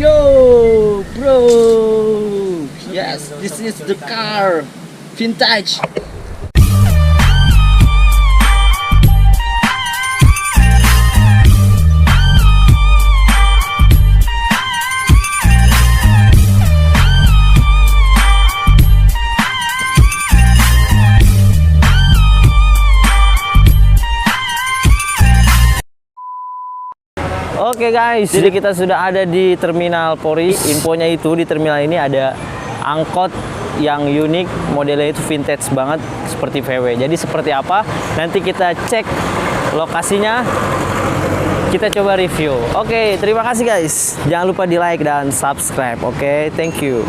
Yo, bro. Yes, this is the car. Vintage. Oke guys, jadi kita sudah ada di Terminal Polri. Infonya itu di terminal ini ada angkot yang unik, modelnya itu vintage banget seperti VW. Jadi seperti apa? Nanti kita cek lokasinya, kita coba review. Oke, terima kasih guys. Jangan lupa di like dan subscribe. Oke, thank you.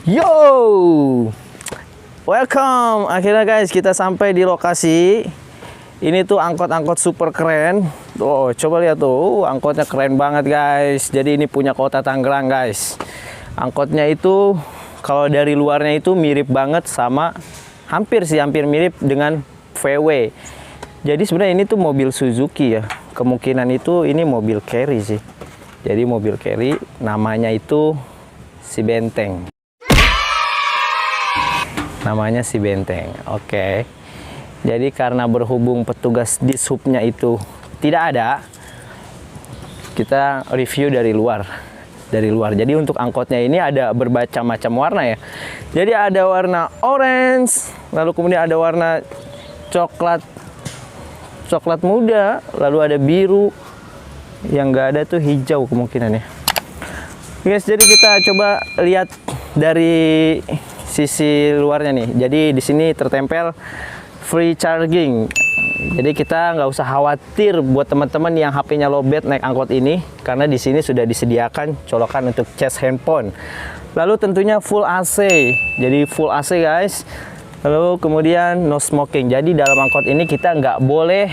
Yo, welcome. Akhirnya guys kita sampai di lokasi. Ini tuh angkot-angkot super keren. Tuh, coba lihat tuh, angkotnya keren banget guys. Jadi ini punya Kota Tangerang guys. Angkotnya itu kalau dari luarnya itu mirip banget sama, hampir mirip dengan VW. Jadi sebenarnya ini tuh mobil Suzuki ya. Kemungkinan itu ini mobil carry sih. Jadi mobil carry, namanya itu si Benteng. Namanya si Benteng. Oke. Jadi karena berhubung petugas dishubnya itu tidak ada, kita review dari luar. Jadi untuk angkotnya ini ada bermacam-macam warna ya. Jadi ada warna orange, lalu kemudian ada warna coklat muda, lalu ada biru, yang enggak ada tuh hijau kemungkinan ya. Guys, jadi kita coba lihat dari sisi luarnya nih. Jadi di sini tertempel free charging. Jadi kita nggak usah khawatir buat teman-teman yang HP-nya lowbat naik angkot ini, karena di sini sudah disediakan colokan untuk cas handphone. Lalu tentunya full AC. Jadi full AC guys. Lalu kemudian no smoking. Jadi dalam angkot ini kita nggak boleh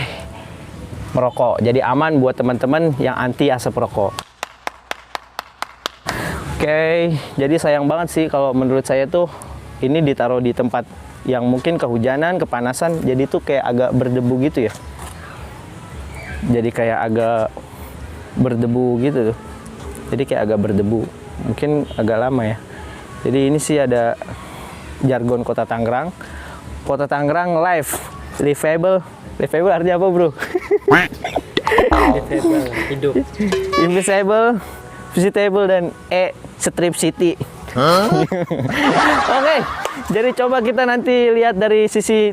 merokok. Jadi aman buat teman-teman yang anti asap rokok. Oke, jadi sayang banget sih kalau menurut saya tuh ini ditaruh di tempat yang mungkin kehujanan, kepanasan, jadi tuh kayak agak berdebu gitu ya. Jadi kayak agak berdebu gitu tuh. Jadi kayak agak berdebu, mungkin agak lama ya. Jadi ini sih ada jargon Kota Tangerang. Kota Tangerang livable artinya apa bro? Livable, hidup. Invisible, visitable, dan Strip City. Oke, jadi coba kita nanti lihat dari sisi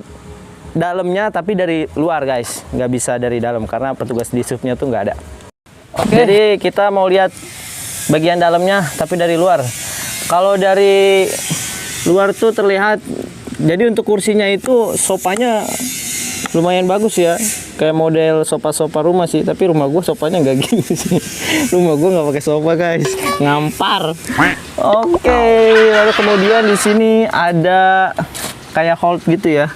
dalamnya, tapi dari luar guys, nggak bisa dari dalam karena petugas dishubnya tuh nggak ada. Oke, jadi kita mau lihat bagian dalamnya, tapi dari luar. Kalau dari luar tuh terlihat, jadi untuk kursinya itu sofanya lumayan bagus ya, kayak model sofa rumah sih, tapi rumah gue sofanya nggak gini sih. Rumah gue nggak pakai sofa guys, ngampar. Oke, lalu kemudian di sini ada kayak hold gitu ya.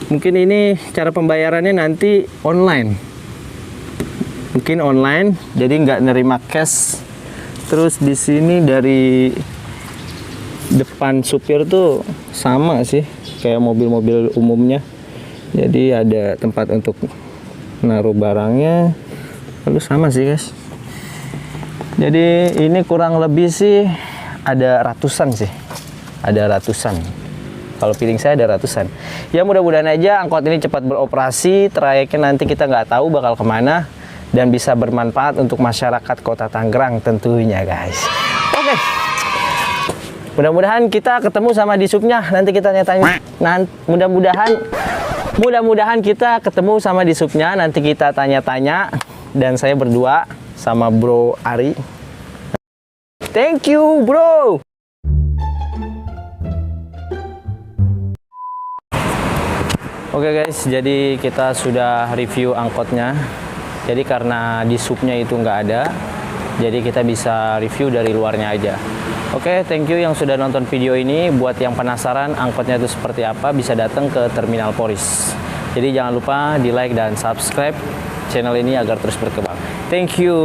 Mungkin ini cara pembayarannya nanti online. Mungkin online, jadi nggak nerima cash. Terus di sini dari depan supir tuh sama sih, kayak mobil-mobil umumnya. Jadi ada tempat untuk naruh barangnya, lalu sama sih guys. Jadi ini kurang lebih sih ada ratusan sih, ada ratusan. Kalau feeling saya ada ratusan. Ya mudah-mudahan aja angkot ini cepat beroperasi, trayeknya nanti kita nggak tahu bakal kemana, dan bisa bermanfaat untuk masyarakat Kota Tangerang tentunya guys. Oke, mudah-mudahan kita ketemu sama dishubnya, nanti kita tanya-tanya. Mudah-mudahan kita ketemu sama dishubnya, nanti kita tanya-tanya, dan saya berdua sama Bro Ari. Thank you bro. Oke guys, jadi kita sudah review angkotnya. Jadi karena di subnya itu nggak ada, jadi kita bisa review dari luarnya aja. Oke, thank you yang sudah nonton video ini. Buat yang penasaran angkotnya itu seperti apa, bisa datang ke Terminal Poris. Jadi jangan lupa di like dan subscribe channel ini agar terus berkembang. Thank you.